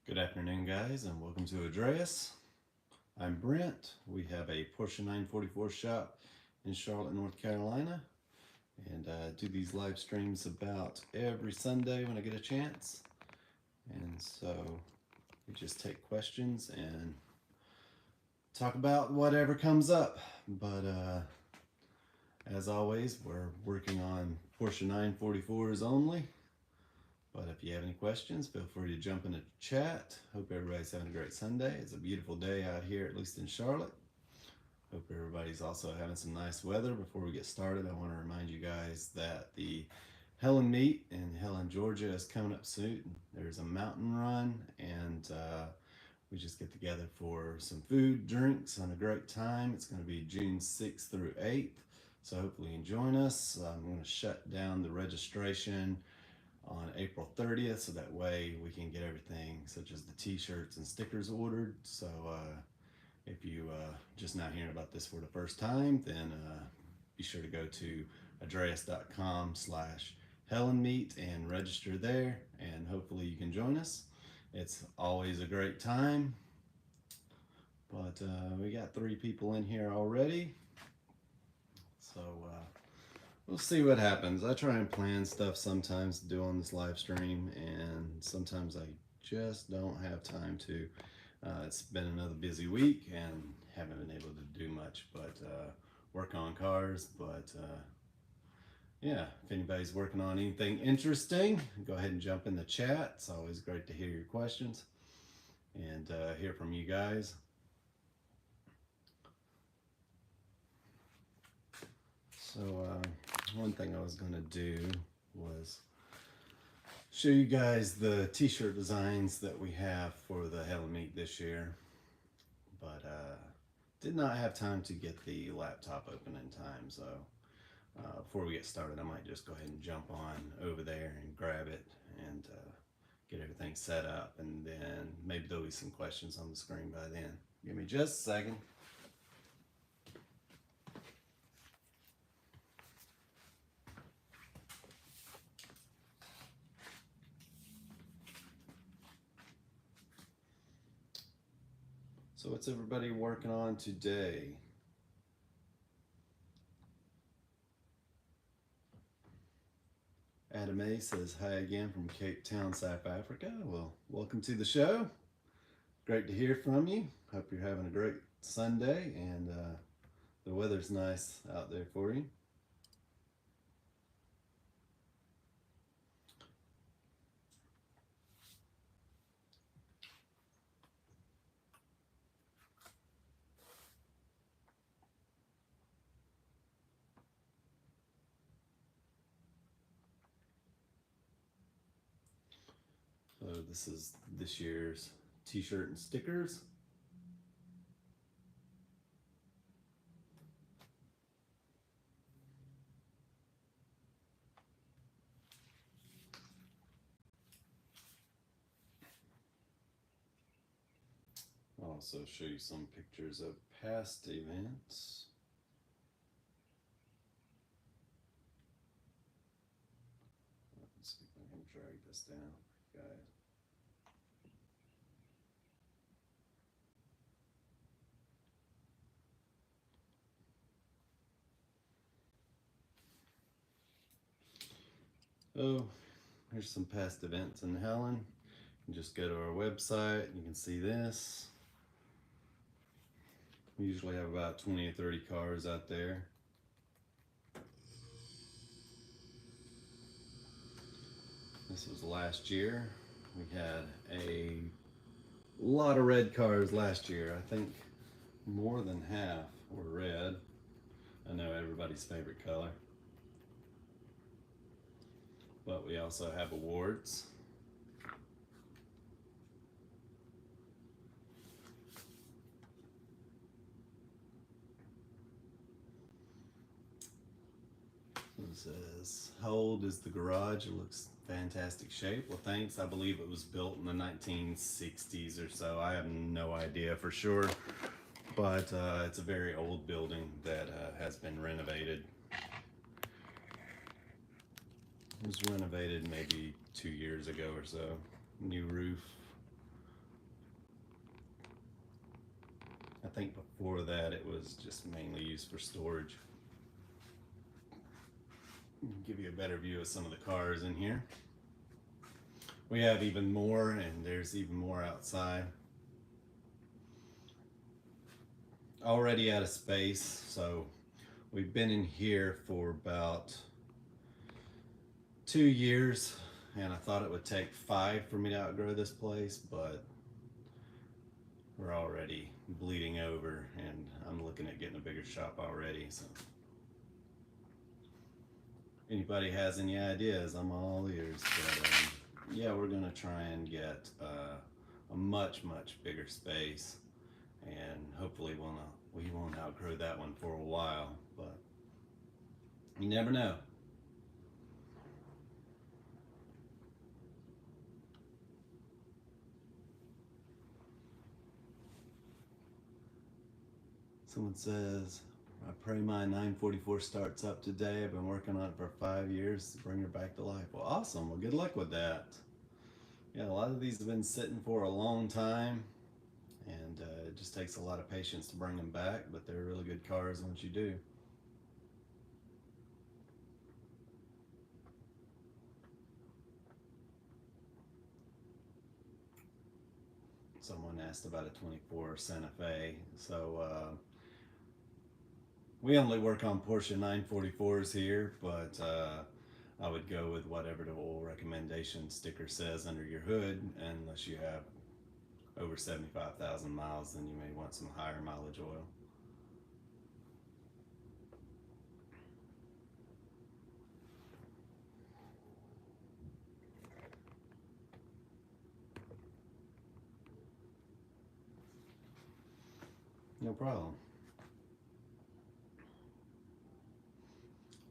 Good afternoon, guys, and welcome to Andreas. I'm Brent. We have a Porsche 944 shop in Charlotte, North Carolina, and do these live streams about every Sunday when I get a chance. And so we just take questions and talk about whatever comes up. But as always, we're working on Porsche 944s only. But if you have any questions, feel free to jump in the chat. Hope everybody's having a great Sunday. It's a beautiful day out here, at least in Charlotte. Hope everybody's also having some nice weather. Before we get started, I want to remind you guys that the Helen Meet in Helen, Georgia is coming up soon. There's a mountain run, and we just get together for some food, drinks, and a great time. It's going to be June 6th through 8th, so hopefully you can join us. I'm going to shut down the registration on April 30th, so that way we can get everything such as the t-shirts and stickers ordered. So if you just now hearing about this for the first time, then be sure to go to adreas.com/HelenMeet and register there, and hopefully you can join us. It's always a great time. But we got 3 people in here already, so we'll see what happens. I try and plan stuff sometimes to do on this live stream, and sometimes I just don't have time to. It's been another busy week and haven't been able to do much but work on cars. But yeah, if anybody's working on anything interesting, go ahead and jump in the chat. It's always great to hear your questions and hear from you guys. So one thing I was going to do was show you guys the t-shirt designs that we have for the Helen Meet this year, but did not have time to get the laptop open in time. So before we get started, I might just go ahead and jump on over there and grab it and get everything set up, and then maybe there'll be some questions on the screen by then. Give me just a second. So what's everybody working on today? Adam A says hi again from Cape Town, South Africa. Well, welcome to the show. Great to hear from you. Hope you're having a great Sunday, and the weather's nice out there for you. So this is this year's t-shirt and stickers. I'll also show you some pictures of past events. Let's see if I can drag this down, guys. Oh, here's some past events in Helen. You can just go to our website and you can see this. We usually have about 20 or 30 cars out there. This was last year. We had a lot of red cars last year. I think more than half were red. I know everybody's favorite color. But we also have awards. It says, how old is the garage? It looks fantastic shape. Well, thanks. I believe it was built in the 1960s or so. I have no idea for sure, but it's a very old building that has been renovated. It was renovated maybe 2 years ago or so. New roof, think before that it was just mainly used for storage. Give you a better view of some of the cars in here. We have even more, and there's even more outside. Already out of space, so we've been in here for about 2 years, and I thought it would take 5 for me to outgrow this place, but we're already bleeding over, and I'm looking at getting a bigger shop already. So anybody has any ideas, I'm all ears. But yeah, we're gonna try and get a much bigger space, and hopefully we won't outgrow that one for a while, but you never know. Someone says, I pray my 944 starts up today. I've been working on it for 5 years to bring her back to life. Well, awesome. Well, good luck with that. Yeah, a lot of these have been sitting for a long time, and it just takes a lot of patience to bring them back, but they're really good cars once you do. Someone asked about a 24 Santa Fe. So we only work on Porsche 944s here, but I would go with whatever the oil recommendation sticker says under your hood, unless you have over 75,000 miles, then you may want some higher mileage oil. No problem.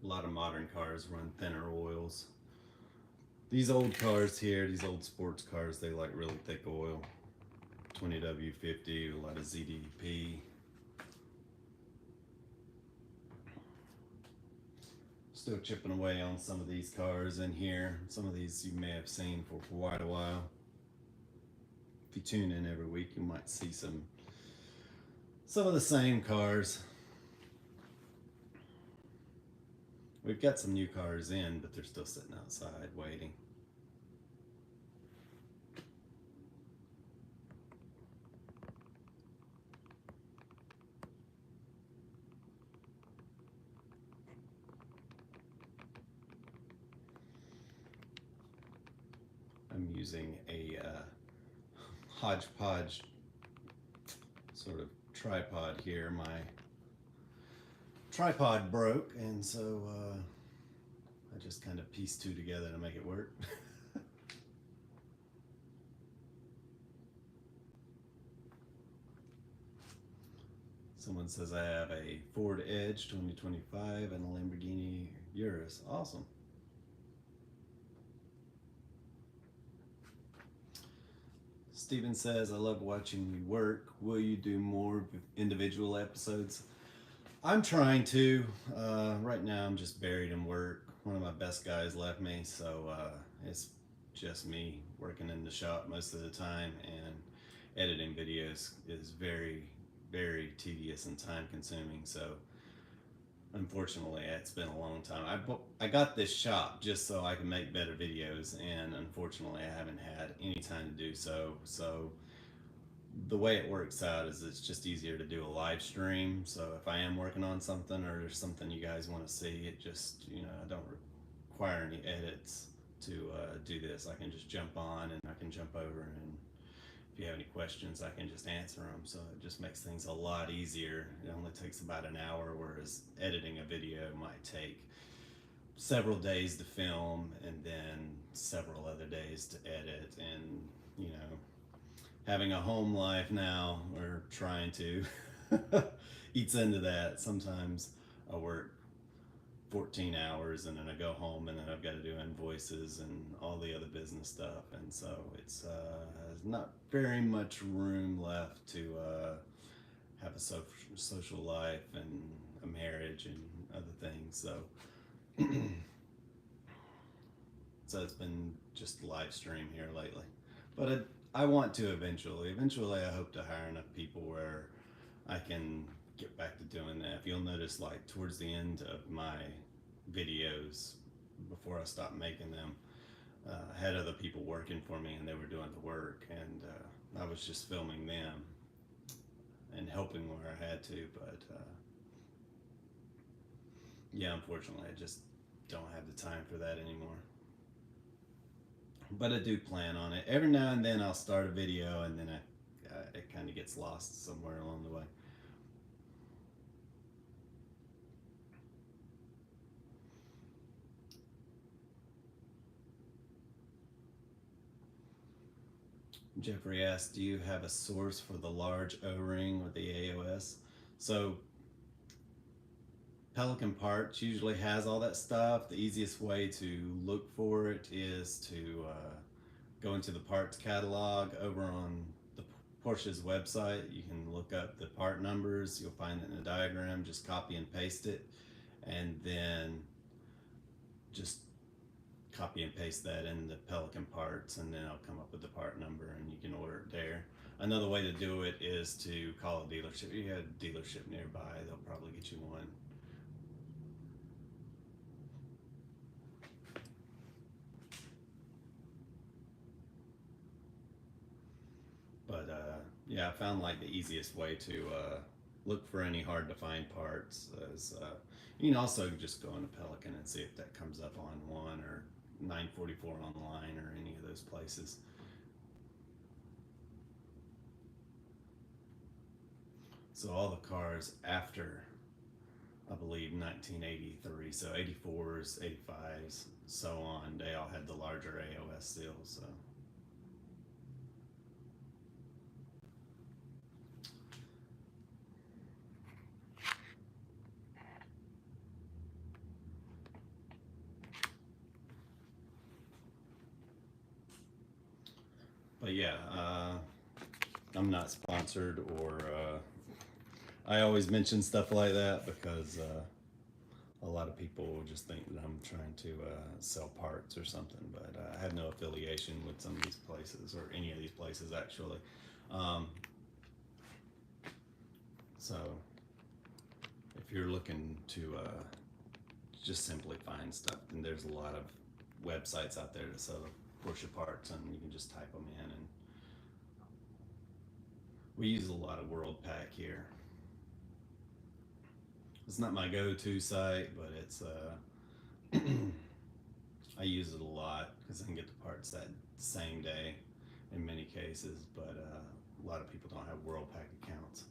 A lot of modern cars run thinner oils. These old cars here, these old sports cars, they like really thick oil. 20W50, a lot of ZDP. Still chipping away on some of these cars in here. Some of these you may have seen for quite a while. If you tune in every week, you might see some of the same cars. We've got some new cars in, but they're still sitting outside waiting. I'm using a hodgepodge sort of tripod here. My tripod broke, and so I just kind of pieced 2 together to make it work. Someone says I have a Ford Edge 2025 and a Lamborghini Urus. Awesome. Steven says, I love watching you work. Will you do more individual episodes? I'm trying to. Right now I'm just buried in work. One of my best guys left me, so it's just me working in the shop most of the time, and editing videos is very tedious and time consuming. So unfortunately it's been a long time. I got this shop just so I can make better videos, and unfortunately I haven't had any time to do so. So the way it works out is it's just easier to do a live stream. So if I am working on something, or there's something you guys want to see, it just, I don't require any edits to do this. I can just jump on, and I can jump over, and if you have any questions I can just answer them. So it just makes things a lot easier. It only takes about an hour, whereas editing a video might take several days to film, and then several other days to edit. And having a home life now, or trying to, eats into that. Sometimes I work 14 hours, and then I go home, and then I've got to do invoices and all the other business stuff, and so it's not very much room left to have a social life and a marriage and other things. So so it's been just live stream here lately, but I want to eventually I hope to hire enough people where I can get back to doing that. If you'll notice, like towards the end of my videos, before I stopped making them, I had other people working for me and they were doing the work, and I was just filming them and helping where I had to, but yeah, unfortunately I just don't have the time for that anymore. But I do plan on it. Every now and then I'll start a video and then it kind of gets lost somewhere along the way. Jeffrey asked, do you have a source for the large O-ring or the AOS? So Pelican Parts usually has all that stuff. The easiest way to look for it is to go into the parts catalog over on the Porsche's website. You can look up the part numbers. You'll find it in a diagram. Just copy and paste it, and then just copy and paste that in the Pelican Parts, and then I'll come up with the part number and you can order it there. Another way to do it is to call a dealership. If you have a dealership nearby, they'll probably get you one. But yeah, I found like the easiest way to look for any hard to find parts is you can also just go into Pelican and see if that comes up on one or 944 online or any of those places. So all the cars after, I believe, 1983, so 84s, 85s, so on, they all had the larger AOS seals. So. But yeah, I'm not sponsored, or I always mention stuff like that because a lot of people will just think that I'm trying to sell parts or something, but I have no affiliation with some of these places, or any of these places actually. So if you're looking to just simply find stuff, then there's a lot of websites out there to sell Porsche parts, and you can just type them in. And we use a lot of WorldPack here. It's not my go-to site, but it's I use it a lot because I can get the parts that same day in many cases, but a lot of people don't have WorldPack accounts.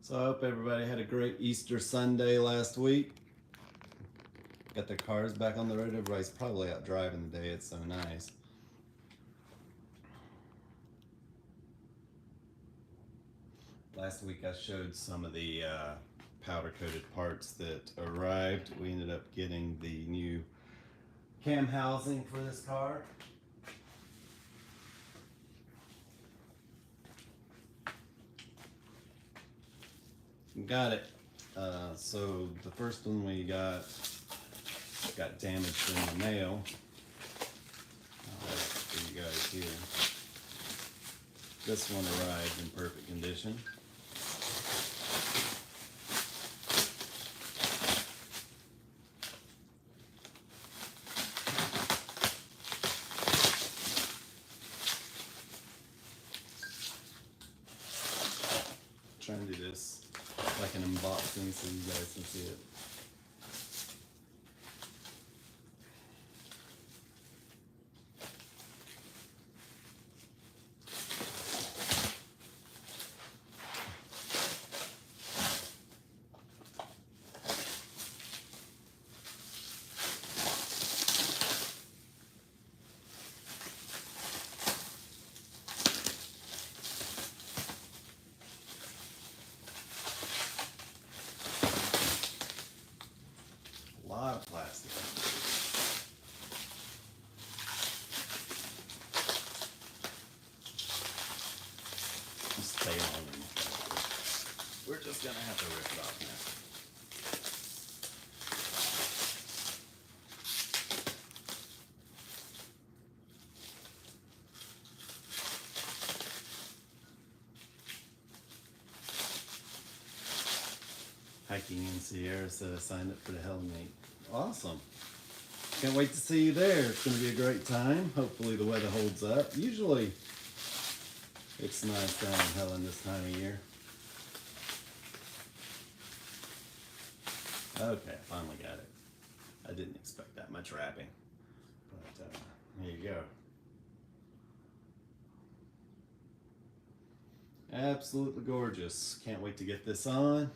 So I hope everybody had a great Easter Sunday last week. Got their cars back on the road. Everybody's probably out driving today. It's so nice. Last week I showed some of the powder coated parts that arrived. We ended up getting the new cam housing for this car. Got it. So the first one we got damaged in the mail. I'll have it for you guys here. This one arrived in perfect condition. Trying to do this like an unboxing so you guys can see it. A lot of plastic. Stay on them. we're just gonna have to rip it off now. Hiking in Sierra said I signed up for the Hell Meet. Awesome. Can't wait to see you there. It's going to be a great time. Hopefully the weather holds up. Usually it's nice down in Helen this time of year. Okay, I finally got it. I didn't expect that much wrapping. But here you go. Absolutely gorgeous. Can't wait to get this on.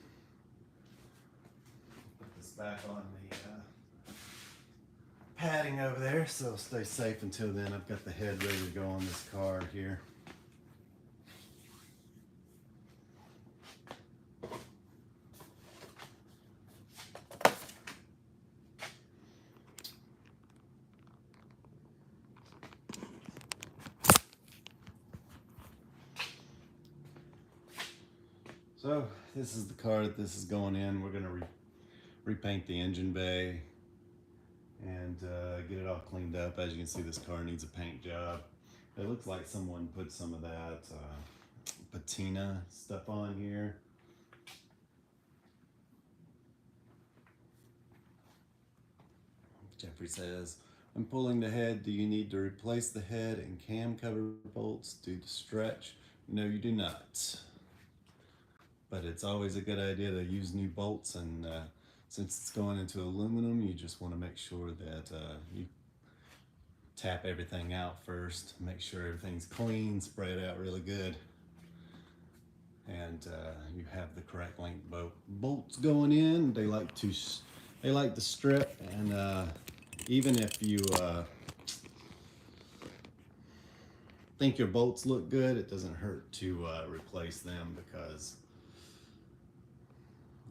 Put this back on the padding over there so it'll stay safe until then. I've got the head ready to go on this car here. So this is the car that this is going in. We're going to repaint the engine bay and get it all cleaned up. As you can see, this car needs a paint job. It looks like someone put some of that patina stuff on here. Jeffrey says, I'm pulling the head. Do you need to replace the head and cam cover bolts due to stretch? No, you do not. But it's always a good idea to use new bolts, and since it's going into aluminum, you just want to make sure that you tap everything out first, make sure everything's clean, spray it out really good, and you have the correct length bolts going in. They like to strip, and even if you think your bolts look good, it doesn't hurt to replace them, because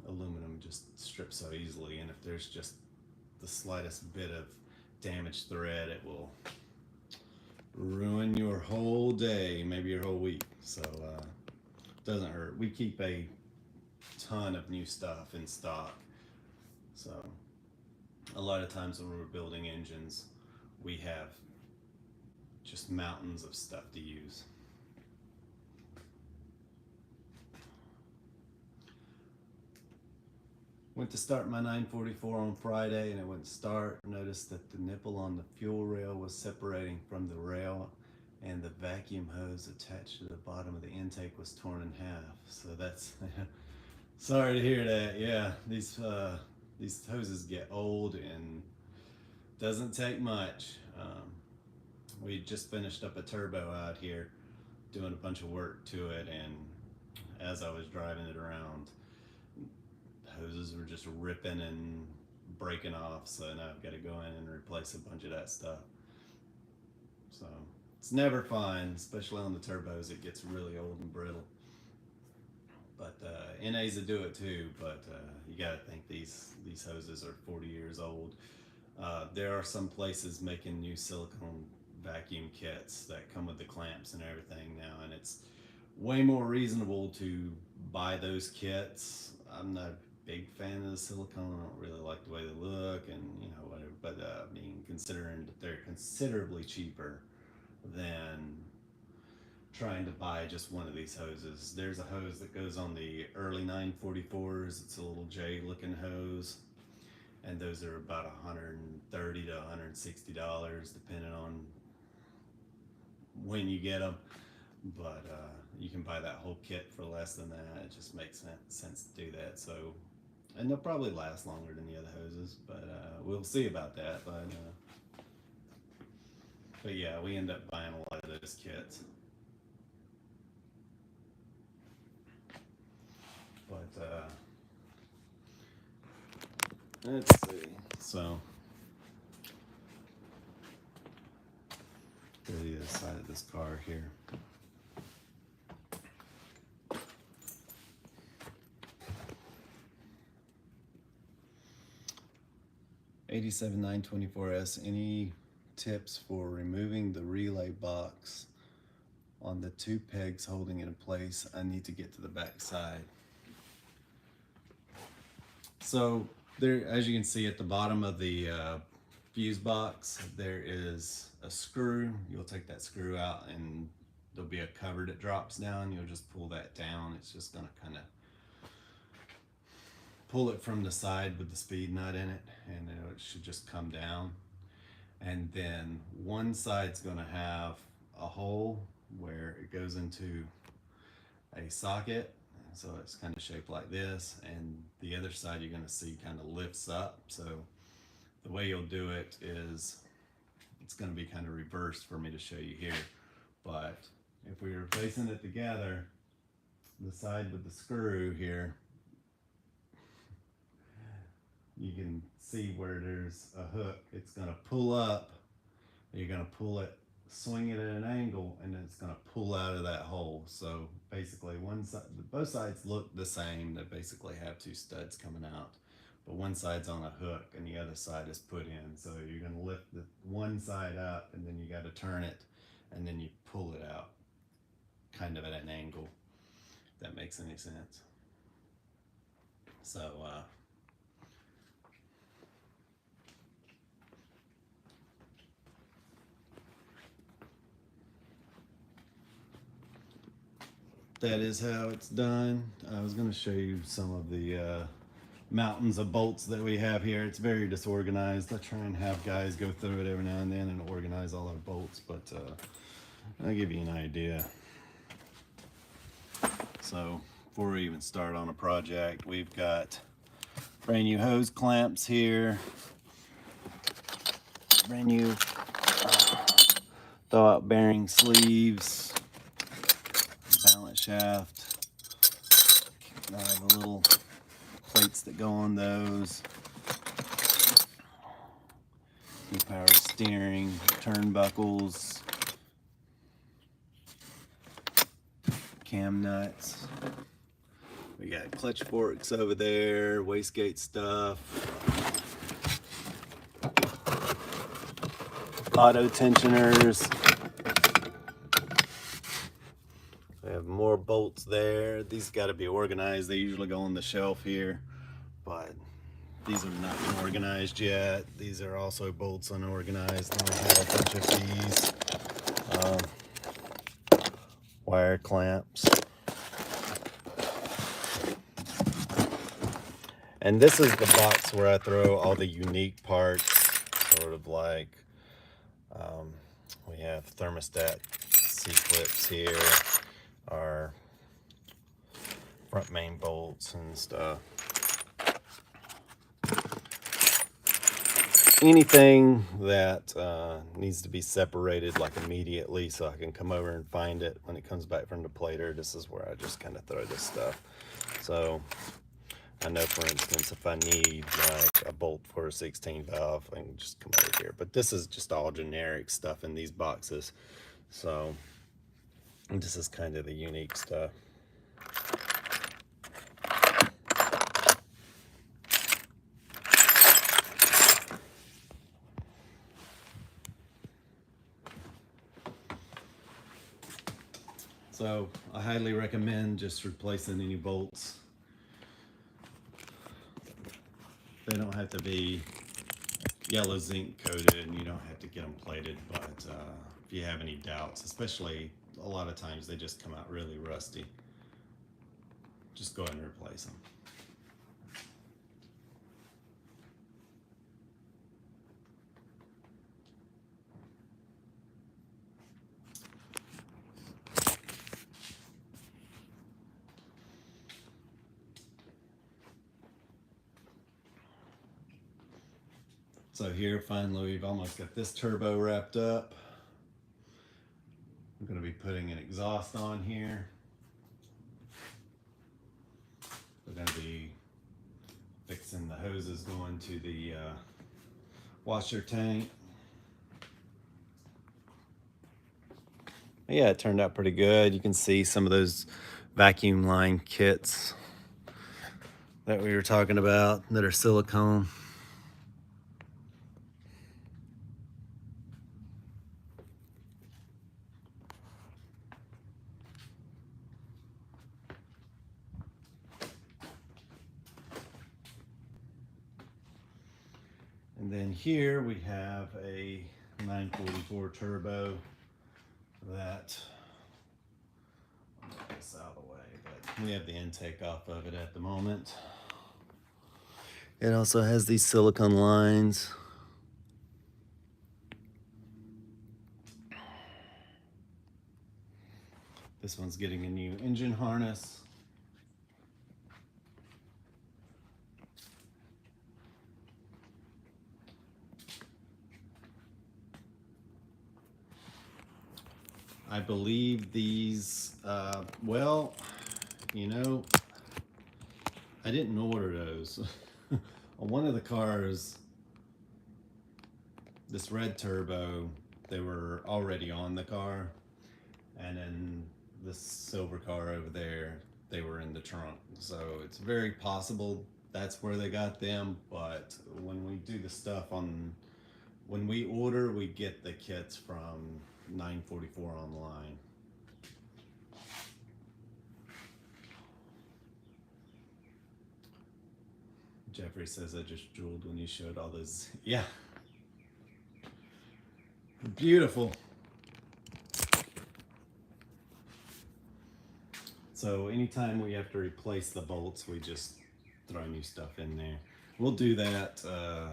aluminum just strips so easily, and if there's just the slightest bit of damaged thread, it will ruin your whole day, maybe your whole week. So it doesn't hurt. We keep a ton of new stuff in stock, so a lot of times when we're building engines, we have just mountains of stuff to use. Went to start my 944 on Friday, and it wouldn't start. Noticed that the nipple on the fuel rail was separating from the rail, and the vacuum hose attached to the bottom of the intake was torn in half. So that's sorry to hear that. Yeah, these hoses get old, and doesn't take much. We just finished up a turbo out here, doing a bunch of work to it, and as I was driving it around, hoses were just ripping and breaking off, so now I've got to go in and replace a bunch of that stuff. So it's never fun, especially on the turbos. It gets really old and brittle. But NAs will do it too, but you got to think these hoses are 40 years old. There are some places making new silicone vacuum kits that come with the clamps and everything now, and it's way more reasonable to buy those kits. I'm not a big fan of the silicone. I don't really like the way they look, and whatever, but I mean, considering that they're considerably cheaper than trying to buy just one of these hoses. There's a hose that goes on the early 944s. It's a little J looking hose, and those are about $130 to $160 depending on when you get them, but you can buy that whole kit for less than that. It just makes sense to do that. So, and they'll probably last longer than the other hoses, but we'll see about that. But yeah, we end up buying a lot of those kits. But let's see. So go to the other side of this car here. '87-924S. Any tips for removing the relay box on the two pegs holding it in place? I need to get to the back side. So there, as you can see at the bottom of the fuse box, there is a screw. You'll take that screw out and there'll be a cover that drops down. You'll just pull that down. It's just gonna kind of pull it from the side with the speed nut in it, and it should just come down. And then one side's gonna have a hole where it goes into a socket, so it's kind of shaped like this, and the other side you're going to see kind of lifts up. So the way you'll do it is, it's going to be kind of reversed for me to show you here, but if we were placing it together, the side with the screw here, you can see where there's a hook. It's going to pull up, you're going to pull it, swing it at an angle, and then it's going to pull out of that hole. So basically one side, both sides look the same. They basically have two studs coming out, but one side's on a hook and the other side is put in. So you're going to lift the one side up, and then you got to turn it, and then you pull it out kind of at an angle, if that makes any sense. So that is how it's done. I was going to show you some of the mountains of bolts that we have here. It's very disorganized. I try and have guys go through it every now and then and organize all our bolts, but I'll give you an idea. So before we even start on a project, we've got brand new hose clamps here, brand new throw out bearing sleeves, balance shaft, the little plates that go on those, power steering, turnbuckles, cam nuts. We got clutch forks over there, wastegate stuff, auto tensioners. We have more bolts there. These got to be organized. They usually go on the shelf here, but these are not organized yet. These are also bolts unorganized. And we have a bunch of these wire clamps. And this is the box where I throw all the unique parts, sort of like we have thermostat C-clips here, our front main bolts and stuff. Anything that needs to be separated like immediately so I can come over and find it when it comes back from the plater, this is where I just kind of throw this stuff. So I know, for instance, if I need like a bolt for a 16 valve, I can just come over here. But this is just all generic stuff in these boxes. So this is kind of the unique stuff. So I highly recommend just replacing any bolts. They don't have to be yellow zinc coated, and you don't have to get them plated, but if you have any doubts, especially a lot of times they just come out really rusty, just go ahead and replace them. So here, finally, we've almost got this turbo wrapped up. I'm going to be putting an exhaust on here. We're going to be fixing the hoses going to the washer tank. Yeah, it turned out pretty good. You can see some of those vacuum line kits that we were talking about that are silicone. And then here we have a 944 turbo that, I'll get this out of the way, but we have the intake off of it at the moment. It also has these silicone lines. This one's getting a new engine harness. I believe these, well, you know, I didn't order those. On one of the cars, this red turbo, they were already on the car. And then this silver car over there, they were in the trunk. So it's very possible that's where they got them. But when we do the stuff when we order, we get the kits from 944 online. Jeffrey says I just drooled when you showed all those. Yeah. Beautiful. So anytime we have to replace the bolts, we just throw new stuff in there. We'll do that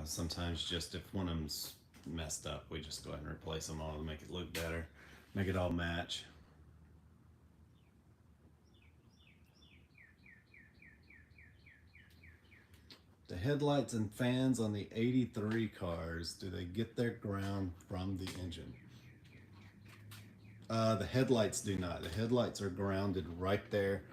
sometimes just if one of them's messed up, we just go ahead and replace them all to make it look better, make it all match. The headlights and fans on the 83 cars, do they get their ground from the engine? The headlights do not. The headlights are grounded right there,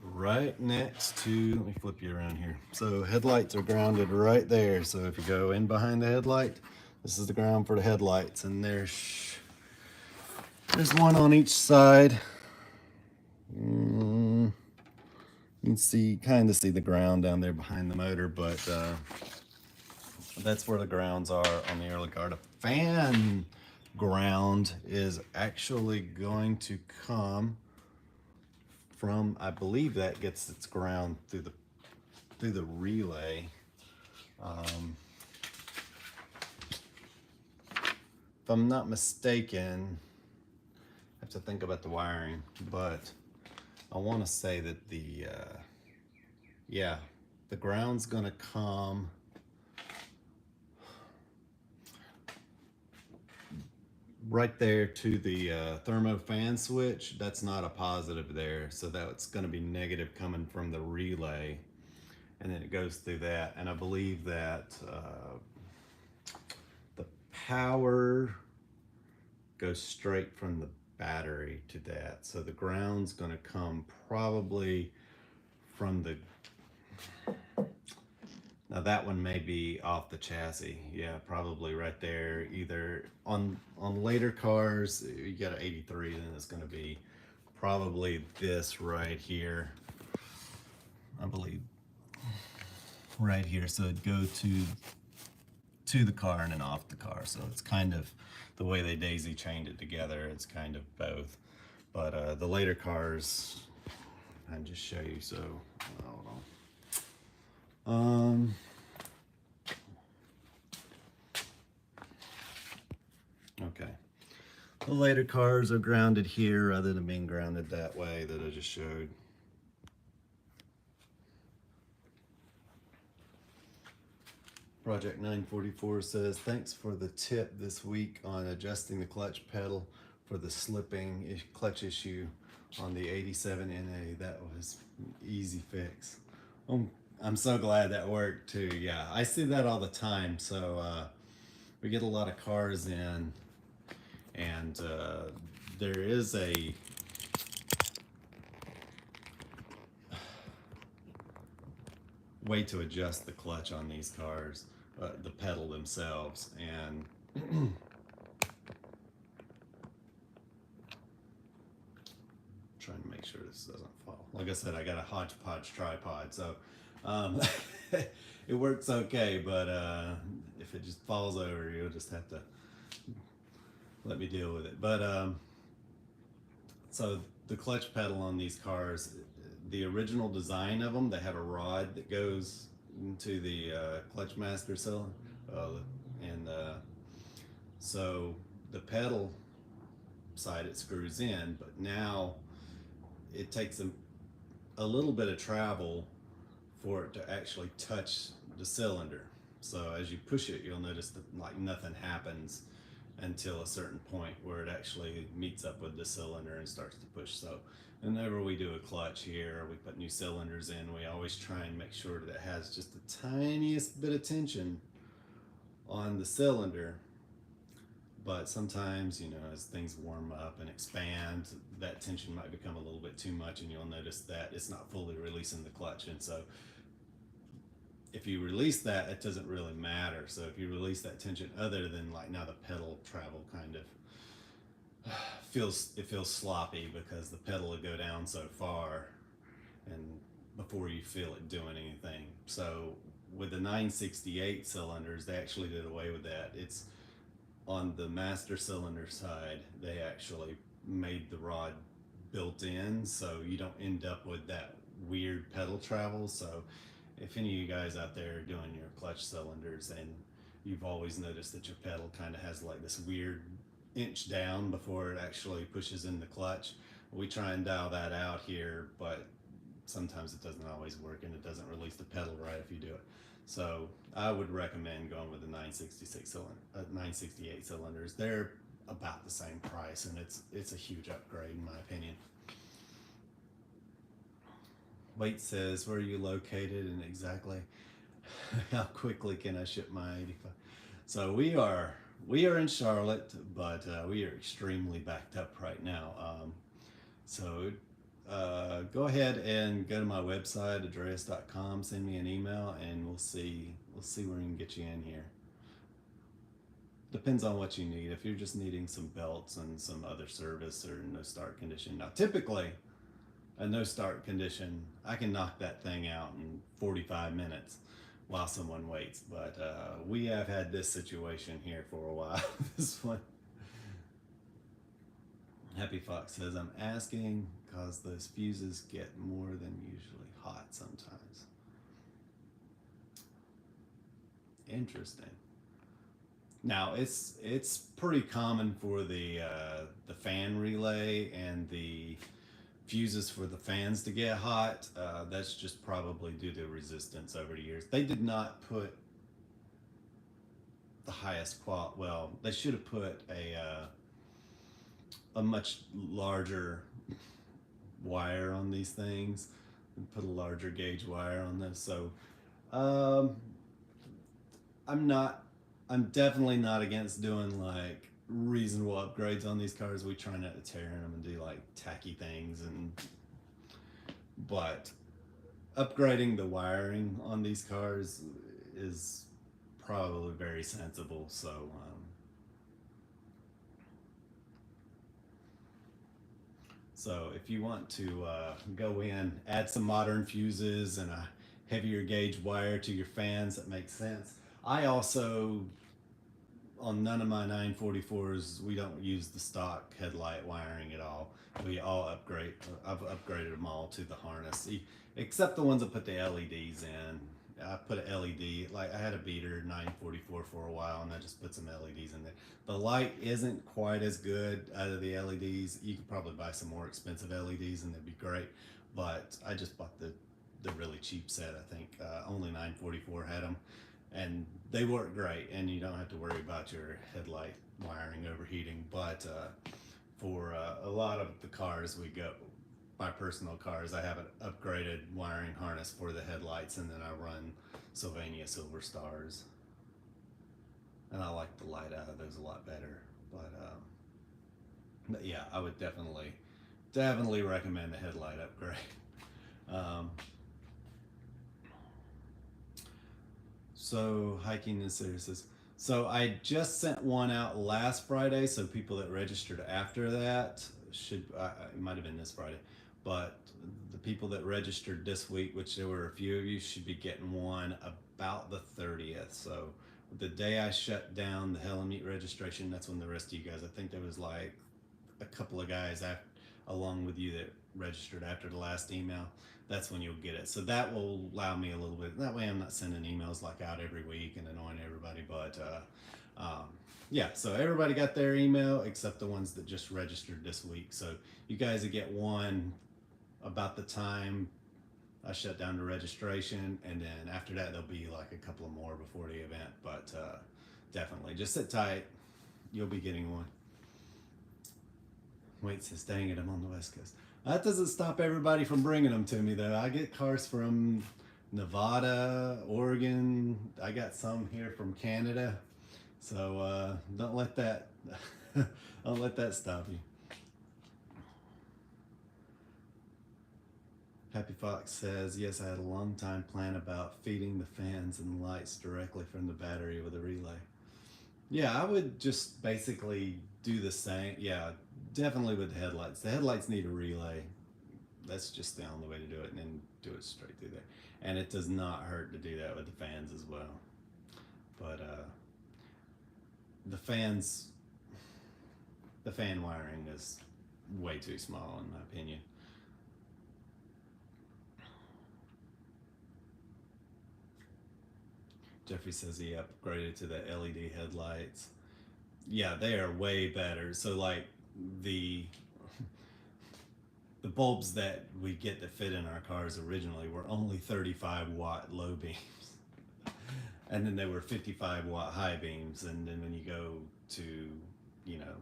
right next to, let me flip you around here. So headlights are grounded right there. So if you go in behind the headlight, this is the ground for the headlights, and there's one on each side. You can see, kind of see the ground down there behind the motor, but that's where the grounds are on the early car. The fan ground is actually going to come from, I believe that gets its ground through the relay. If I'm not mistaken, I have to think about the wiring, but I want to say that the ground's gonna come right there to the thermo fan switch. That's not a positive there, so that's going to be negative coming from the relay, and then it goes through that. And I believe that the power goes straight from the battery to that, so the ground's going to come probably from the, now that one may be off the chassis. Yeah, probably right there. Either on later cars, you got an 83, then it's going to be probably this right here. I believe right here. So it'd go to the car and then off the car. So it's kind of the way they daisy chained it together. It's kind of both. But the later cars, I'll just show you. So hold on. Okay. The later cars are grounded here rather than being grounded that way that I just showed. Project 944 says, thanks for the tip this week on adjusting the clutch pedal for the slipping clutch issue on the 87 NA. That was an easy fix. I'm so glad that worked too. Yeah, I see that all the time. So we get a lot of cars in, and there is a way to adjust the clutch on these cars, the pedal themselves, and trying to make sure this doesn't fall. Like I said, I got a hodgepodge tripod, so it works okay, but if it just falls over, you'll just have to let me deal with it. But so the clutch pedal on these cars, the original design of them, they have a rod that goes into the clutch master cylinder, and so the pedal side it screws in, but now it takes a little bit of travel for it to actually touch the cylinder. So as you push it, you'll notice that like nothing happens until a certain point where it actually meets up with the cylinder and starts to push. So whenever we do a clutch here, we put new cylinders in, we always try and make sure that it has just the tiniest bit of tension on the cylinder. But sometimes, you know, as things warm up and expand, that tension might become a little bit too much, and you'll notice that it's not fully releasing the clutch. And so if you release that, it doesn't really matter. So if you release that tension, other than like now the pedal travel kind of feels sloppy because the pedal will go down so far and before you feel it doing anything. So with the 968 cylinders, they actually did away with that. It's on the master cylinder side, they actually made the rod built in so you don't end up with that weird pedal travel. So if any of you guys out there are doing your clutch cylinders and you've always noticed that your pedal kind of has like this weird inch down before it actually pushes in the clutch, we try and dial that out here, but sometimes it doesn't always work and it doesn't release the pedal right if you do it. So I would recommend going with the 968 cylinders. They're about the same price, and it's a huge upgrade in my opinion. Wait says, where are you located and exactly how quickly can I ship my 85? So we are in Charlotte, but we are extremely backed up right now. Go ahead and go to my website, adreas.com, send me an email, and we'll see where we can get you in here. Depends on what you need. If you're just needing some belts and some other service or no start condition. Now, typically, a no start condition, I can knock that thing out in 45 minutes while someone waits. But we have had this situation here for a while. This one. Happy Fox says, I'm asking because those fuses get more than usually hot sometimes. Interesting. Now it's pretty common for the fan relay and the fuses for the fans to get hot. That's just probably due to resistance over the years. They did not put the highest quality. Well, they should have put a much larger wire on these things and put a larger gauge wire on this. So I'm definitely not against doing like reasonable upgrades on these cars. We try not to tear them and do like tacky things, but upgrading the wiring on these cars is probably very sensible. So if you want to go in, add some modern fuses and a heavier gauge wire to your fans, that makes sense. I also, on none of my 944s, we don't use the stock headlight wiring at all. We all upgrade. I've upgraded them all to the harness, except the ones that put the LEDs in. I put an LED, like I had a beater 944 for a while, and I just put some LEDs in there. The light isn't quite as good out of the LEDs. You could probably buy some more expensive LEDs and they'd be great, but I just bought the really cheap set. I think only 944 had them, and they work great, and you don't have to worry about your headlight wiring overheating. But for a lot of the cars we go, my personal cars, I have an upgraded wiring harness for the headlights, and then I run Sylvania Silver Stars, and I like the light out of those a lot better. But yeah, I would definitely recommend a headlight upgrade. So hiking in Sirius. So I just sent one out last Friday, so people that registered after that should, it might have been this Friday, but the people that registered this week, which there were a few of you, should be getting one about the 30th. So the day I shut down the Hell and Meat registration, that's when the rest of you guys, I think there was like a couple of guys along with you that registered after the last email, that's when you'll get it. So that will allow me a little bit. That way I'm not sending emails like out every week and annoying everybody. But yeah, so everybody got their email except the ones that just registered this week. So you guys will get one about the time I shut down the registration, and then after that there'll be like a couple of more before the event. But definitely just sit tight. You'll be getting one. Wait, says, dang it, I'm on the West Coast. That doesn't stop everybody from bringing them to me, though. I get cars from Nevada, Oregon. I got some here from Canada. So don't let that don't let that stop you. Happy Fox says, yes, I had a long time plan about feeding the fans and lights directly from the battery with a relay. Yeah, I would just basically do the same. Yeah, definitely with the headlights. The headlights need a relay. That's just the only way to do it, and then do it straight through there. And it does not hurt to do that with the fans as well. But the fan wiring is way too small in my opinion. Jeffrey says he upgraded to the LED headlights. Yeah, they are way better. So like the bulbs that we get that fit in our cars originally were only 35-watt low beams. And then they were 55-watt high beams. And then when you go to, you know,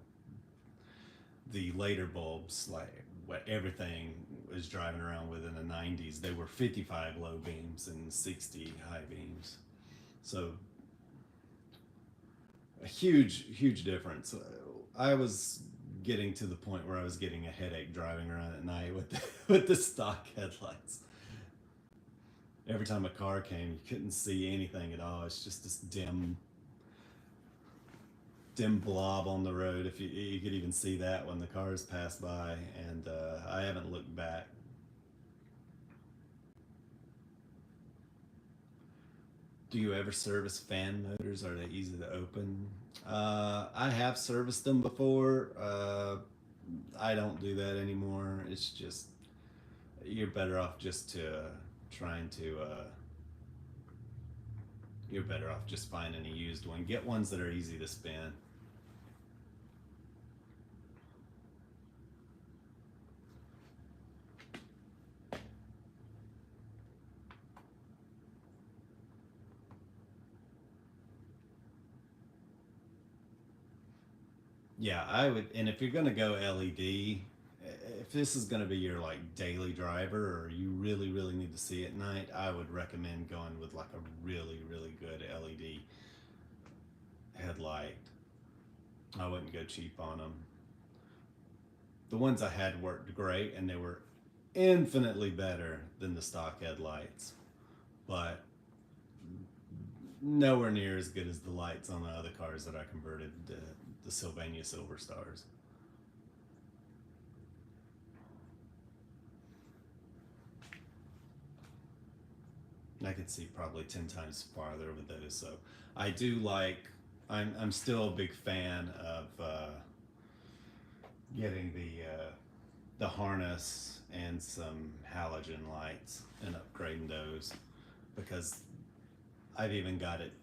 the later bulbs, like what everything was driving around with in the 90s, they were 55 low beams and 60 high beams. So a huge difference. I was getting to the point where I was getting a headache driving around at night with the stock headlights. Every time a car came, you couldn't see anything at all. It's just this dim blob on the road. If you could even see that when the cars pass by, and I haven't looked back. Do you ever service fan motors? Are they easy to open? I have serviced them before. I don't do that anymore. It's just, you're better off just you're better off just finding a used one. Get ones that are easy to spin. Yeah, I would, and if you're gonna go LED, if this is gonna be your like daily driver, or you really need to see at night, I would recommend going with like a really good LED headlight. I wouldn't go cheap on them. The ones I had worked great, and they were infinitely better than the stock headlights, but nowhere near as good as the lights on the other cars that I converted to the Sylvania Silver Stars. I could see probably 10 times farther with those. So I do like, I'm still a big fan of getting the harness and some halogen lights and upgrading those, because I've even got it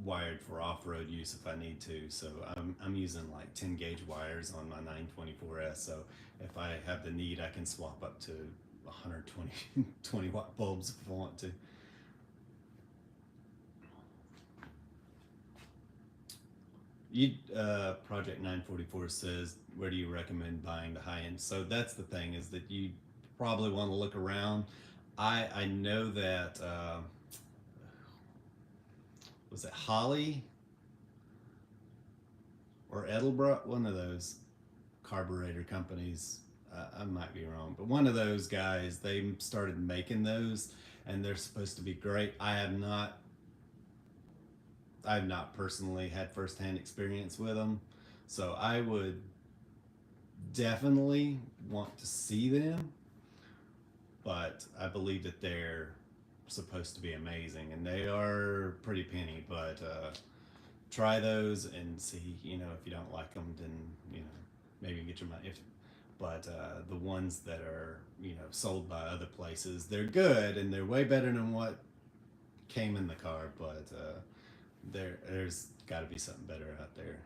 wired for off-road use if I need to. So I'm using like 10 gauge wires on my 924S. So if I have the need, I can swap up to 120 watt bulbs if I want to. Project 944 says, where do you recommend buying the high end? So that's the thing, is that you probably want to look around. I know that was it Holly or Edelbrock, one of those carburetor companies. I might be wrong, but one of those guys, they started making those, and they're supposed to be great. I have not personally had firsthand experience with them, so I would definitely want to see them. But I believe that they're supposed to be amazing, and they are pretty penny. But try those and see. You know, if you don't like them, then maybe get your money. but the ones that are, you know, sold by other places, they're good and they're way better than what came in the car, but there's got to be something better out there,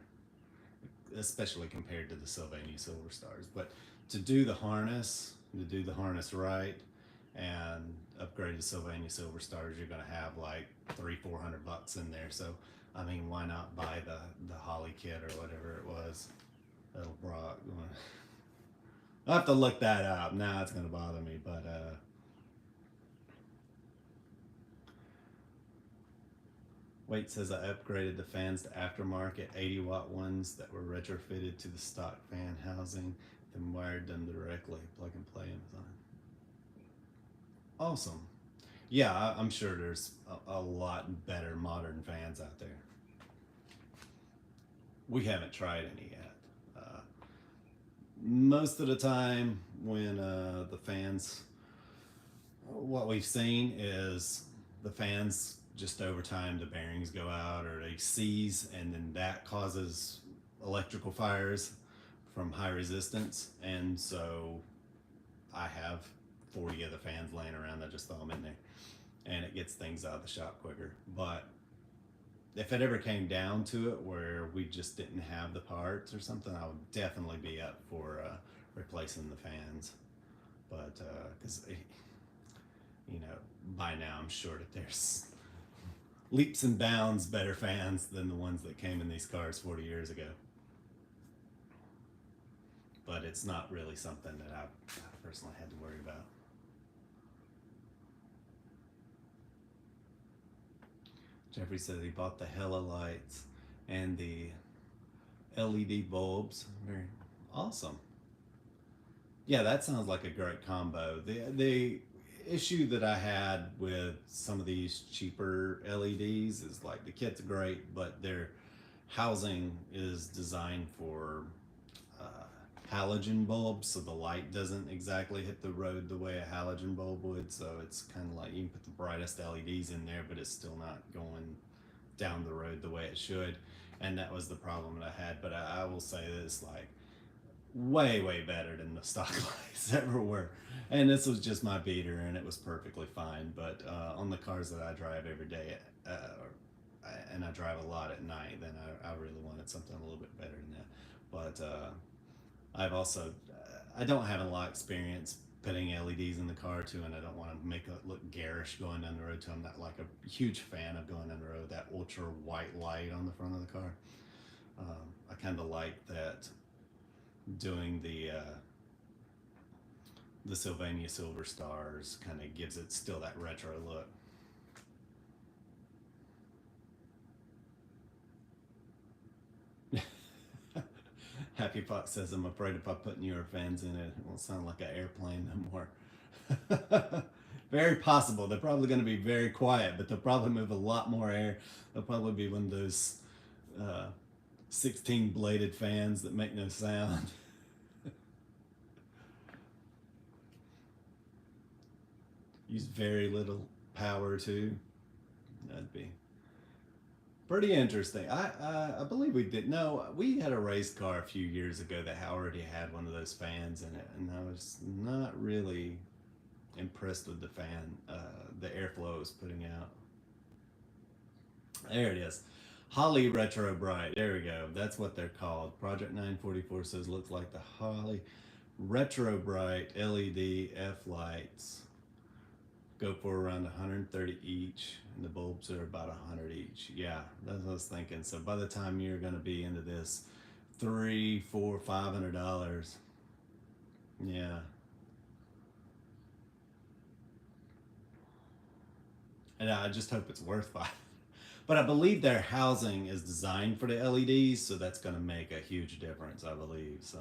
especially compared to the Sylvania Silver Stars. But to do the harness right, and upgrade to Sylvania Silver Stars, you're gonna have like $300-400 in there. So I mean, why not buy the Holly kit or whatever it was? That'll Brock. I'll have to look that up. Now it's gonna bother me, but Wait says I upgraded the fans to aftermarket 80-watt ones that were retrofitted to the stock fan housing, then wired them directly. Plug and play Amazon. Awesome. Yeah, I'm sure there's a lot better modern fans out there. We haven't tried any yet. Most of the time when the fans, what we've seen is the fans just over time the bearings go out or they seize, and then that causes electrical fires from high resistance. And so I have 40 of the fans laying around. I just throw them in there and it gets things out of the shop quicker. But if it ever came down to it where we just didn't have the parts or something, I would definitely be up for replacing the fans. But because you know, by now I'm sure that there's leaps and bounds better fans than the ones that came in these cars 40 years ago. But it's not really something that I personally had to worry about. Jeffrey says he bought the Hella lights and the LED bulbs. Very awesome. Yeah, that sounds like a great combo. The issue that I had with some of these cheaper LEDs is like the kit's great, but their housing is designed for halogen bulbs, so the light doesn't exactly hit the road the way a halogen bulb would. So it's kind of like you can put the brightest LEDs in there, but it's still not going down the road the way it should. And that was the problem that I had. But I will say this, like, way better than the stock lights ever were. And this was just my beater, and it was perfectly fine. But on the cars that I drive every day, and I drive a lot at night, then I really wanted something a little bit better than that. But I've also, I don't have a lot of experience putting LEDs in the car too, and I don't want to make it look garish going down the road too. I'm not like a huge fan of going down the road, that ultra white light on the front of the car. I kind of like that doing the Sylvania Silver Stars kind of gives it still that retro look. Happy Fox says, I'm afraid if I put newer fans in it, it won't sound like an airplane no more. Very possible. They're probably going to be very quiet, but they'll probably move a lot more air. They'll probably be one of those 16 bladed fans that make no sound. Use very little power too. That'd be pretty interesting. I believe we did. No, we had a race car a few years ago that already had one of those fans in it, and I was not really impressed with the fan, the airflow it was putting out. There it is. Holly Retro Bright. There we go. That's what they're called. Project 944 says looks like the Holly Retro Bright LED F lights. Go for around 130 each, and the bulbs are about 100 each. Yeah, that's what I was thinking. So by the time you're going to be into this, $300, $400, $500. Yeah. And I just hope it's worth it. But I believe their housing is designed for the LEDs, so that's going to make a huge difference, I believe. So.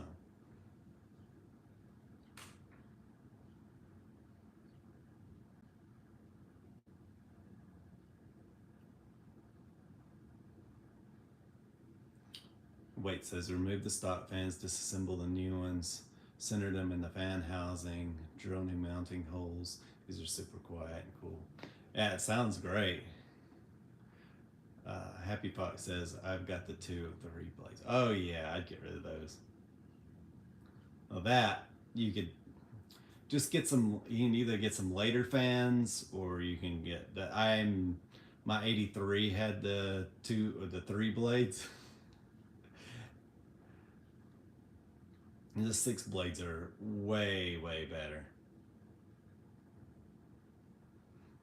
Wait says remove the stock fans, disassemble the new ones, center them in the fan housing, drill new mounting holes. These are super quiet and cool. Yeah, it sounds great. Happy Fox says I've got the 2 of the replays. Oh yeah, I'd get rid of those. Well, that you could just get some. You can either get some later fans, or you can get the. My '83 had the 3 blades. And the 6 blades are way better.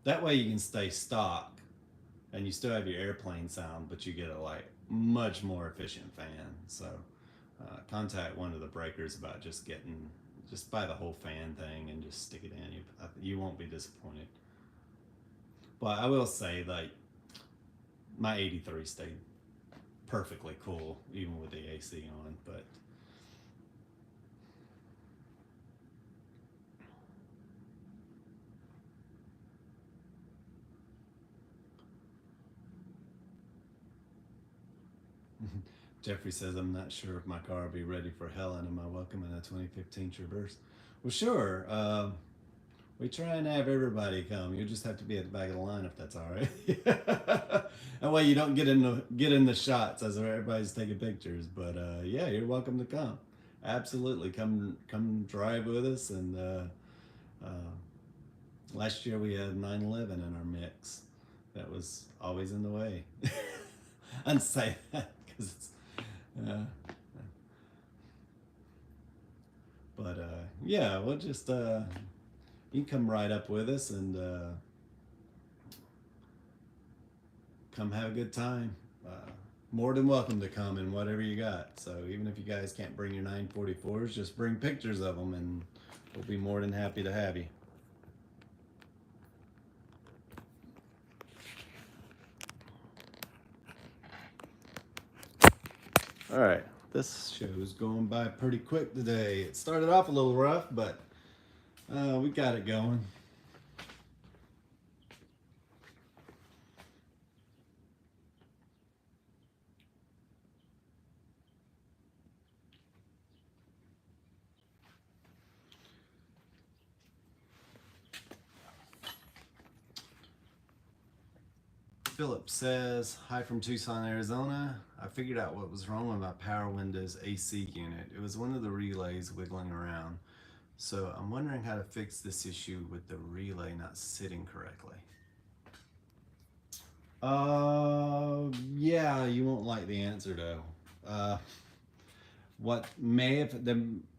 That way you can stay stock, and you still have your airplane sound, but you get a like much more efficient fan. So contact one of the breakers about just buy the whole fan thing and just stick it in. You won't be disappointed. But I will say, like, my '83 stayed perfectly cool even with the AC on. But Jeffrey says, I'm not sure if my car will be ready for Helen. Am I welcome in a 2015 Traverse? Well, sure. We try and have everybody come. You just have to be at the back of the line if that's all right. That way you don't get in the shots as everybody's taking pictures. But yeah, you're welcome to come. Absolutely, come drive with us. And last year we had 911 in our mix. That was always in the way. I'd say that because it's. But yeah, we'll just you can come right up with us and come have a good time. More than welcome to come and whatever you got. So even if you guys can't bring your 944s, just bring pictures of them and we'll be more than happy to have you. All right, this show's going by pretty quick today. It started off a little rough, but we got it going. Philip says, hi from Tucson, Arizona. I figured out what was wrong with my power windows AC unit. It was one of the relays wiggling around. So I'm wondering how to fix this issue with the relay not sitting correctly. Yeah, you won't like the answer though. What may have,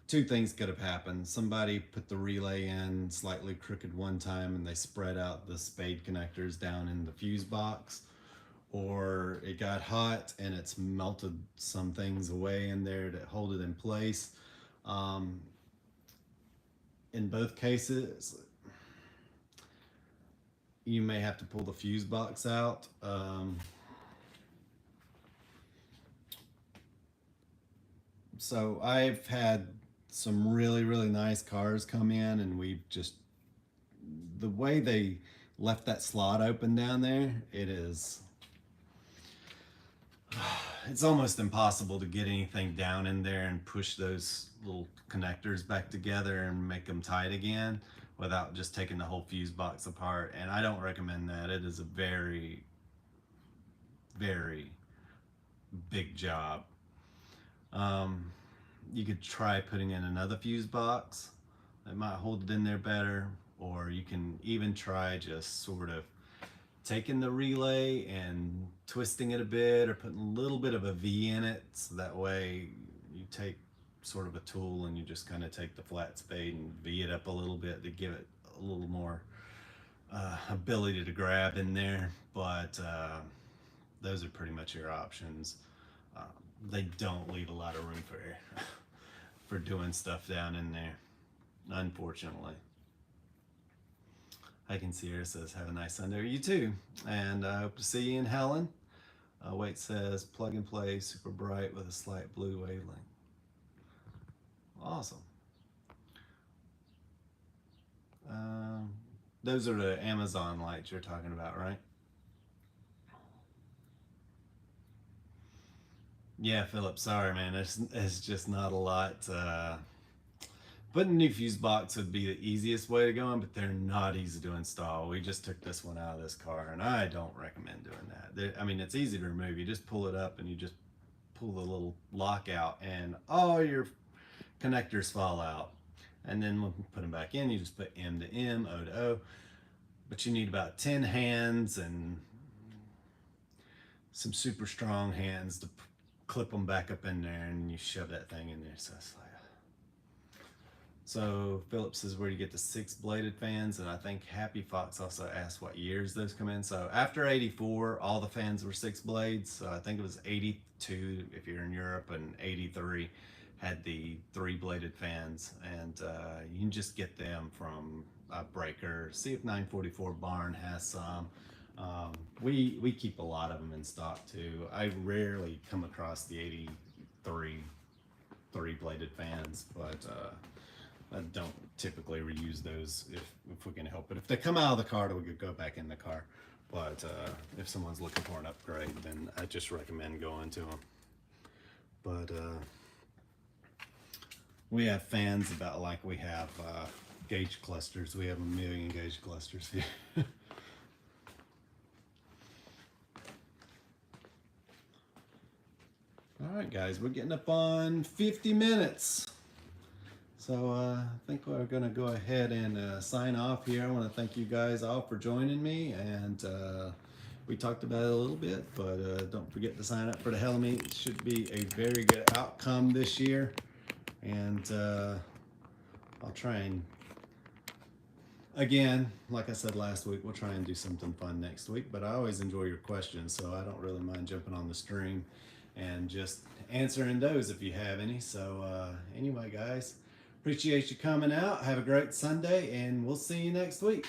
two things could have happened. Somebody put the relay in slightly crooked one time and they spread out the spade connectors down in the fuse box, or it got hot and it's melted some things away in there to hold it in place. In both cases, you may have to pull the fuse box out. So I've had some really nice cars come in, and we've just, the way they left that slot open down there, it's almost impossible to get anything down in there and push those little connectors back together and make them tight again without just taking the whole fuse box apart. And I don't recommend that. It is a very big job. You could try putting in another fuse box that might hold it in there better, or you can even try just sort of taking the relay and twisting it a bit, or putting a little bit of a V in it, so that way you take sort of a tool and you just kind of take the flat spade and V it up a little bit to give it a little more ability to grab in there. But those are pretty much your options. They don't leave a lot of room for doing stuff down in there, unfortunately. Hi, Sierra says, have a nice Sunday. You too. And I hope to see you in Helen. Wait says, plug and play, super bright with a slight blue wavelength. Awesome. Those are the Amazon lights you're talking about, right? Yeah, Philip, sorry, man. It's just not a lot. Putting a new fuse box would be the easiest way to go in, but they're not easy to install. We just took this one out of this car, and I don't recommend doing that. I mean, it's easy to remove. You just pull it up and you just pull the little lock out, and all your connectors fall out. And then when you put them back in, you just put M to M, O to O. But you need about 10 hands and some super strong hands to clip them back up in there, and you shove that thing in there. So it's like, so Phillips is where you get the 6-bladed fans, and I think Happy Fox also asked what years those come in. So after 84, all the fans were 6 blades. So I think it was 82 if you're in Europe, and 83 had the 3-bladed fans, and you can just get them from a breaker. See if 944 Barn has some. We keep a lot of them in stock too. I rarely come across the 83 3-bladed fans, but I don't typically reuse those if we can help it. If they come out of the car, we could go back in the car. But if someone's looking for an upgrade, then I just recommend going to them. But we have fans about like we have gauge clusters. We have 1 million gauge clusters here. All right, guys, we're getting up on 50 minutes. So I think we're going to go ahead and sign off here. I want to thank you guys all for joining me. And we talked about it a little bit, but don't forget to sign up for the Hell Meet. It should be a very good outcome this year. And I'll try and, again, like I said last week, we'll try and do something fun next week. But I always enjoy your questions, so I don't really mind jumping on the stream and just answering those if you have any. So anyway, guys, appreciate you coming out. Have a great Sunday, and we'll see you next week.